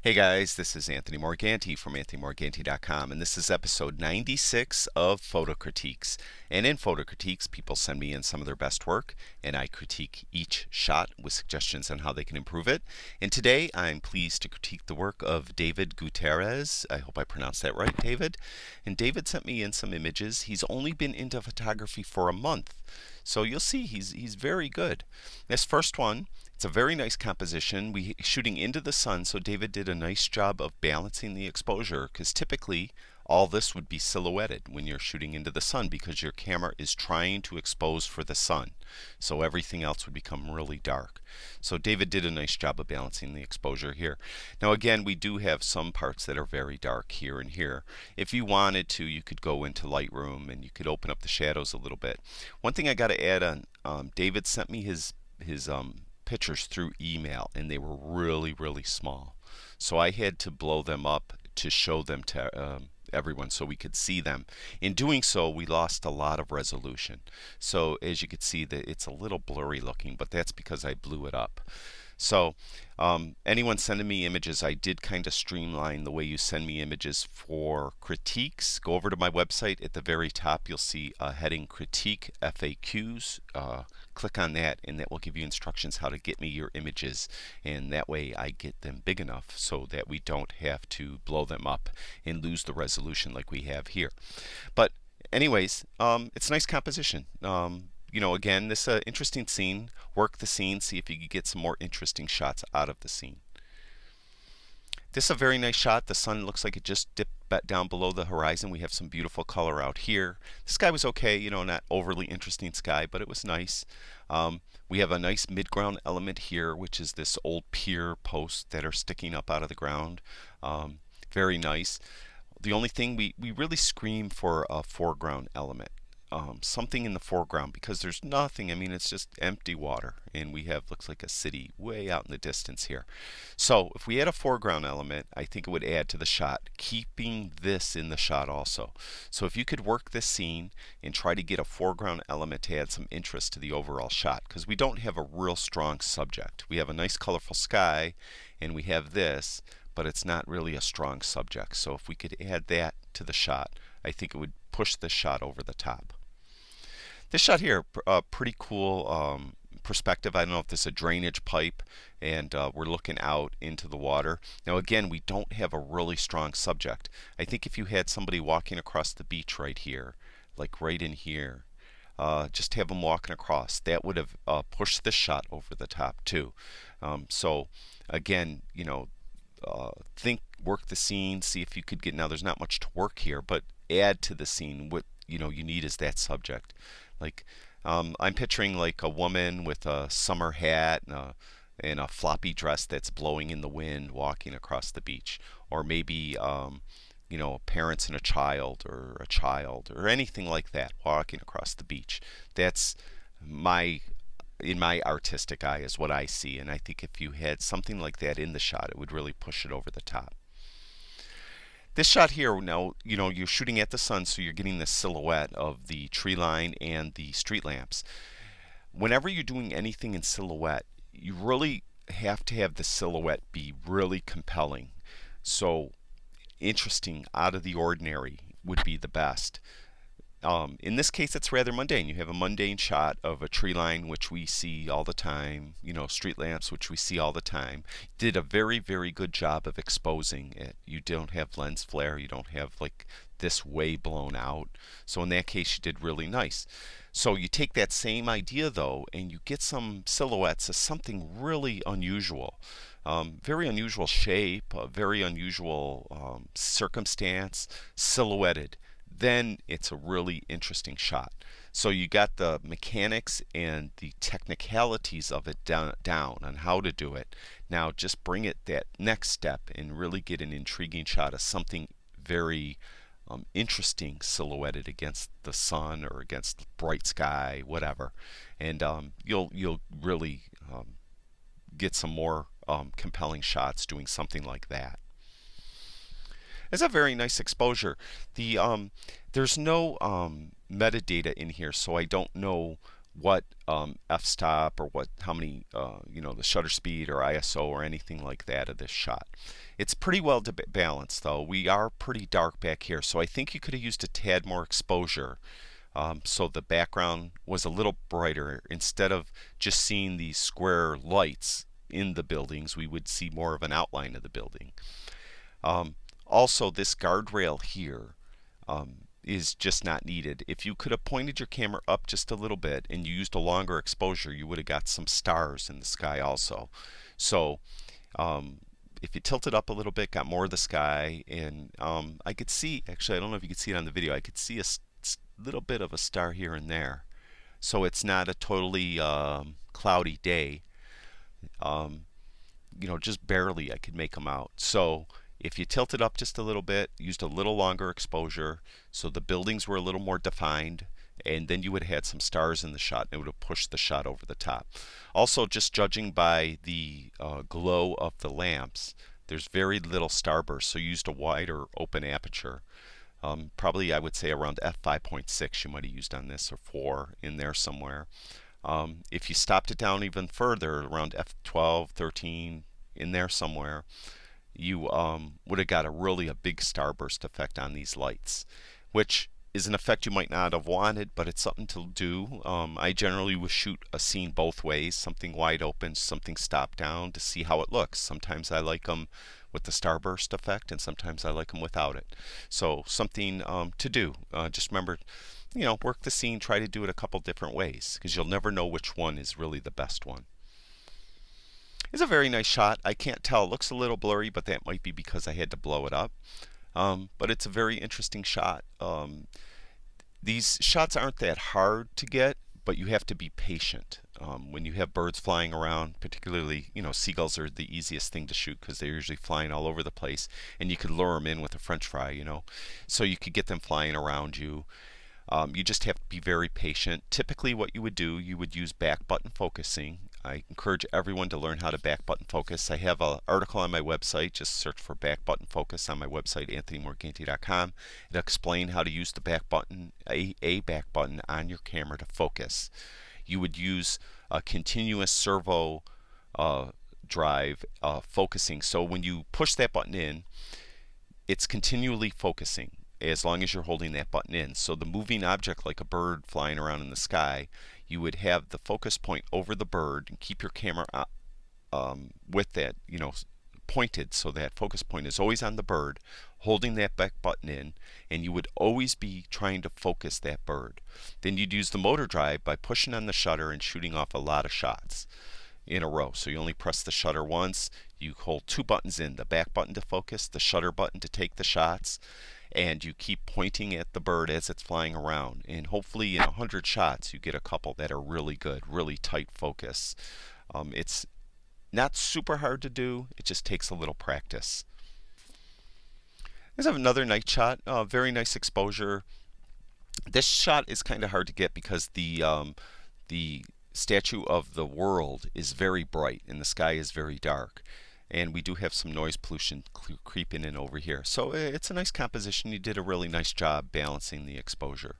Hey guys, this is Anthony Morganti from anthonymorganti.com, and this is episode 96 of Photo Critiques. And in Photo Critiques, people send me in some of their best work, and I critique each shot with suggestions on how they can improve it. And today, I'm pleased to critique the work of David Gutierrez. I hope I pronounced that right, David. And David sent me in some images. He's only been into photography for a month, so you'll see he's very good. This first one, it's a very nice composition. We shooting into the sun, so David did a nice job of balancing the exposure, because typically all this would be silhouetted when you're shooting into the sun because your camera is trying to expose for the sun. So everything else would become really dark. So David did a nice job of balancing the exposure here. Now again, we do have some parts that are very dark here and here. If you wanted to, you could go into Lightroom and you could open up the shadows a little bit. One thing I got to add on, David sent me his pictures through email, and they were really small, so I had to blow them up to show them to everyone so we could see them. In doing so, we lost a lot of resolution, so as you can see that it's a little blurry looking, but that's because I blew it up. So anyone sending me images, I did kind of streamline the way you send me images for critiques. Go over to my website. At the very top, you'll see a heading Critique FAQs. Click on that, and that will give you instructions how to get me your images. And that way I get them big enough so that we don't have to blow them up and lose the resolution like we have here. But anyways, it's a nice composition. Again, this interesting scene. Work the scene, see if you can get some more interesting shots out of the scene. This is a very nice shot. The sun looks like it just dipped back down below the horizon. We have some beautiful color out here. The sky was okay, not overly interesting sky, but it was nice. We have a nice midground element here, which is this old pier posts that are sticking up out of the ground. Very nice. The only thing we really scream for a foreground element. Something in the foreground, because there's nothing. I mean, it's just empty water, and we have looks like a city way out in the distance here. So if we had a foreground element, I think it would add to the shot, keeping this in the shot also. So if you could work this scene and try to get a foreground element to add some interest to the overall shot, because we don't have a real strong subject. We have a nice colorful sky, and we have this, but it's not really a strong subject. So if we could add that to the shot, I think it would push the shot over the top. This shot here, pretty cool perspective. I don't know if this is a drainage pipe, and we're looking out into the water. Now again, we don't have a really strong subject. I think if you had somebody walking across the beach right here, like right in here, just have them walking across, that would have pushed this shot over the top too. So again, work the scene, see if you could get, now there's not much to work here, but add to the scene. What you need is that subject. Like I'm picturing like a woman with a summer hat and a floppy dress that's blowing in the wind walking across the beach, or maybe parents and a child or anything like that walking across the beach. That's in my artistic eye is what I see, and I think if you had something like that in the shot, it would really push it over the top. This shot here, now, you're shooting at the sun, so you're getting the silhouette of the tree line and the street lamps. Whenever you're doing anything in silhouette, you really have to have the silhouette be really compelling. So interesting, out of the ordinary would be the best. In this case, it's rather mundane. You have a mundane shot of a tree line, which we see all the time, street lamps, which we see all the time. Did a very good job of exposing it. You don't have lens flare. You don't have like this way blown out. So in that case, you did really nice. So you take that same idea though, and you get some silhouettes as something really unusual. Very unusual shape, a very unusual circumstance, silhouetted. Then it's a really interesting shot. So you got the mechanics and the technicalities of it down on how to do it. Now just bring it that next step and really get an intriguing shot of something very interesting silhouetted against the sun or against bright sky, whatever. And you'll really get some more compelling shots doing something like that. It's a very nice exposure. There's no metadata in here, so I don't know what f-stop or what how many the shutter speed or ISO or anything like that of this shot. It's pretty well balanced though. We are pretty dark back here, so I think you could have used a tad more exposure, so the background was a little brighter. Instead of just seeing these square lights in the buildings, we would see more of an outline of the building. Um, Also, this guardrail here is just not needed. If you could have pointed your camera up just a little bit and you used a longer exposure, you would have got some stars in the sky also. So um, if you tilt it up a little bit, got more of the sky, and I could see, actually, I don't know if you could see it on the video, I could see a little bit of a star here and there. So it's not a totally cloudy day. Um, just barely I could make them out. So if you tilt it up just a little bit, used a little longer exposure, so the buildings were a little more defined, and then you would have had some stars in the shot, and it would have pushed the shot over the top. Also, just judging by the glow of the lamps, there's very little starburst, so you used a wider open aperture. Probably I would say around f5.6 you might have used on this, or 4 in there somewhere. If you stopped it down even further, around f12, 13, in there somewhere, you would have got a big starburst effect on these lights, which is an effect you might not have wanted, but it's something to do. I generally would shoot a scene both ways, something wide open, something stopped down, to see how it looks. Sometimes I like them with the starburst effect, and sometimes I like them without it. So something to do. Just remember, work the scene, try to do it a couple different ways, because you'll never know which one is really the best one. It's a very nice shot. I can't tell. It looks a little blurry, but that might be because I had to blow it up. But it's a very interesting shot. These shots aren't that hard to get, but you have to be patient. When you have birds flying around, particularly, seagulls are the easiest thing to shoot because they're usually flying all over the place, and you could lure them in with a French fry. So you could get them flying around you. You just have to be very patient. Typically what you would do, you would use back button focusing. I encourage everyone to learn how to back button focus. I have an article on my website. Just search for back button focus on my website, anthonymorganti.com. It'll explain how to use the back button, a back button on your camera to focus. You would use a continuous servo drive focusing. So when you push that button in, it's continually focusing as long as you're holding that button in. So the moving object, like a bird flying around in the sky, you would have the focus point over the bird and keep your camera with that, pointed, so that focus point is always on the bird, holding that back button in, and you would always be trying to focus that bird. Then you'd use the motor drive by pushing on the shutter and shooting off a lot of shots in a row. So you only press the shutter once, you hold 2 buttons in, the back button to focus, the shutter button to take the shots, and you keep pointing at the bird as it's flying around. And hopefully in 100 shots you get a couple that are really good, really tight focus. It's not super hard to do, it just takes a little practice. Let's have another night shot, very nice exposure. This shot is kind of hard to get because the statue of the world is very bright and the sky is very dark. And we do have some noise pollution creeping in over here. So it's a nice composition. You did a really nice job balancing the exposure.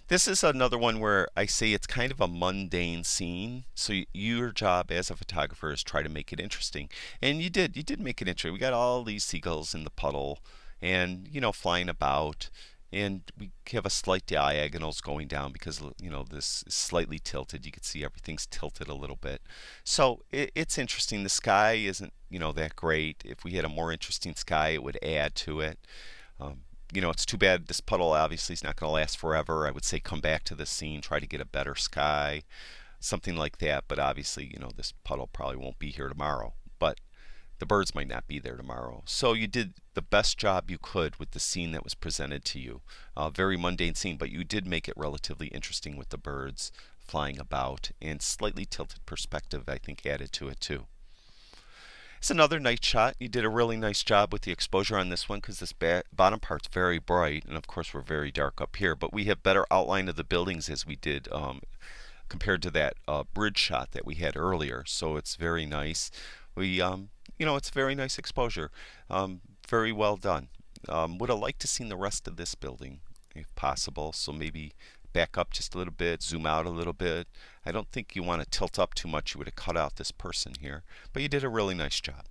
This is another one where I say it's kind of a mundane scene. So your job as a photographer is try to make it interesting. And you did make it interesting. We got all these seagulls in the puddle and, flying about. And we have a slight diagonals going down because this is slightly tilted. You can see everything's tilted a little bit. So it's interesting. The sky isn't that great. If we had a more interesting sky, it would add to it. It's too bad this puddle obviously is not going to last forever. I would say come back to the scene, try to get a better sky, something like that. But obviously, this puddle probably won't be here tomorrow. But the birds might not be there tomorrow. So you did the best job you could with the scene that was presented to you. A very mundane scene, but you did make it relatively interesting with the birds flying about, and slightly tilted perspective, I think, added to it too. It's another night shot. You did a really nice job with the exposure on this one because this bottom part's very bright, and of course we're very dark up here, but we have better outline of the buildings as we did compared to that bridge shot that we had earlier. So it's very nice. It's very nice exposure. Very well done. Would have liked to seen the rest of this building if possible. So maybe back up just a little bit, zoom out a little bit. I don't think you want to tilt up too much. You would have cut out this person here, but you did a really nice job.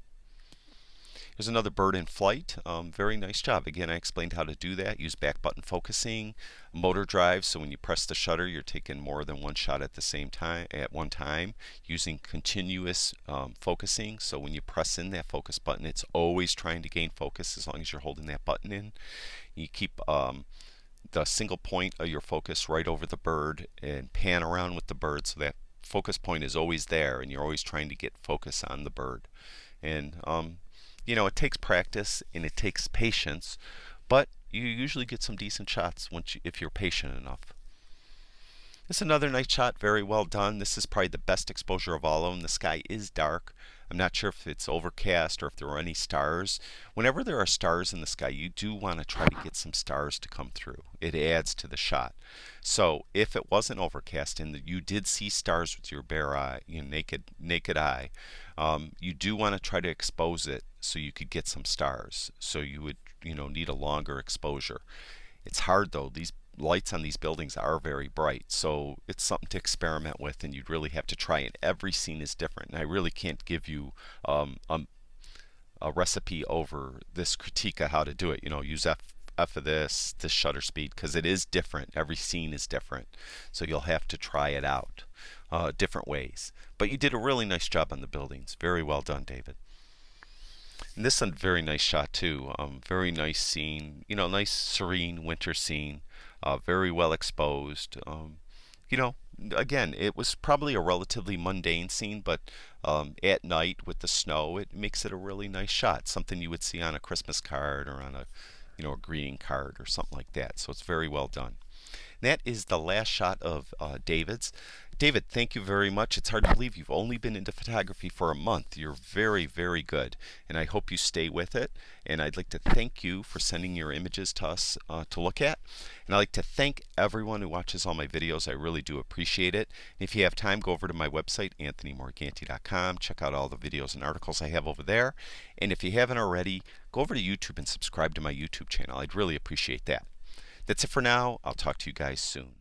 Here's another bird in flight. Very nice job. Again, I explained how to do that. Use back button focusing, motor drive, so when you press the shutter, you're taking more than one shot at the same time, at one time. Using continuous focusing, so when you press in that focus button, it's always trying to gain focus as long as you're holding that button in. You keep the single point of your focus right over the bird and pan around with the bird so that focus point is always there and you're always trying to get focus on the bird. And you know, it takes practice and it takes patience, but you usually get some decent shots if you're patient enough. This is another nice shot, very well done. This is probably the best exposure of all of them. The sky is dark. I'm not sure if it's overcast or if there are any stars. Whenever there are stars in the sky, you do want to try to get some stars to come through. It adds to the shot. So if it wasn't overcast and you did see stars with your bare eye, your naked eye, you do want to try to expose it so you could get some stars. So you would, need a longer exposure. It's hard though. These lights on these buildings are very bright, so it's something to experiment with, and you'd really have to try it. Every scene is different, and I really can't give you a recipe over this critique of how to do it. Use F of this shutter speed, because it is different. Every scene is different, so you'll have to try it out different ways. But you did a really nice job on the buildings. Very well done, David. And this is a very nice shot too. Very nice scene. Nice serene winter scene. Very well exposed. Again, it was probably a relatively mundane scene, but at night with the snow, it makes it a really nice shot. Something you would see on a Christmas card or on a greeting card or something like that. So it's very well done. And that is the last shot of David's. David, thank you very much. It's hard to believe you've only been into photography for a month. You're very, very good, and I hope you stay with it. And I'd like to thank you for sending your images to us to look at. And I'd like to thank everyone who watches all my videos. I really do appreciate it. And if you have time, go over to my website, anthonymorganti.com. Check out all the videos and articles I have over there. And if you haven't already, go over to YouTube and subscribe to my YouTube channel. I'd really appreciate that. That's it for now. I'll talk to you guys soon.